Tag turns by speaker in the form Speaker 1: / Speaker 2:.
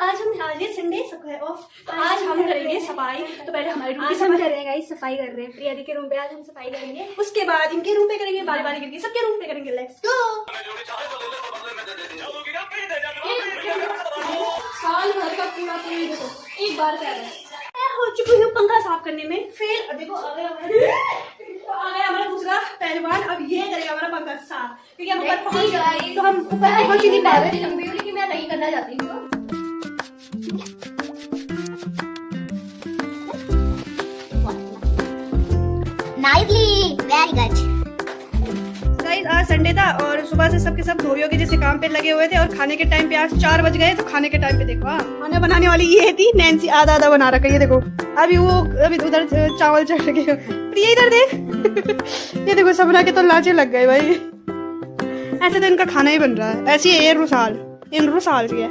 Speaker 1: आज ये संडे सबका ऑफ, तो आज हम करेंगे सफाई। तो पहले हमारे रूम की
Speaker 2: हम करेंगे सफाई कर रहे हैं प्रिया दी के रूम पे। आज हम सफाई करेंगे,
Speaker 1: उसके बाद इनके रूम पे करेंगे, बारी बारी करके सबके रूम पे करेंगे। Let's go. साल भर का पूरा देखो एक बार कर रहे हैं। हो चुकी हूँ पंखा साफ करने में फेल। अब देखो आ गया हमारा दूसरा पहलवान। अब ये करेगा हमारा पंखा साफ, क्योंकि हम ऊपर पहुंच गए। तो हम ऊपर पहुंच नहीं पा रहे थे, मैं नहीं करना चाहती हूँ।
Speaker 2: Nicely, very good.
Speaker 1: गाइस आज संडे था और सुबह से सबके सब धोबियों के जैसे काम पे लगे हुए थे, और खाने के टाइम पे आज 4 बज गए। तो खाने के टाइम पे देखो खाना बनाने वाली ये थी नैन्सी, आधा आधा बना रखा है। ये देखो अभी उधर चावल चढ़ गए। प्रिया इधर देख। ये देखो सब बना के तो लाचे लग गए भाई। ऐसे तो इनका खाना ही बन रहा है। ऐसी है ये रुसाल, इन रुसाल की है।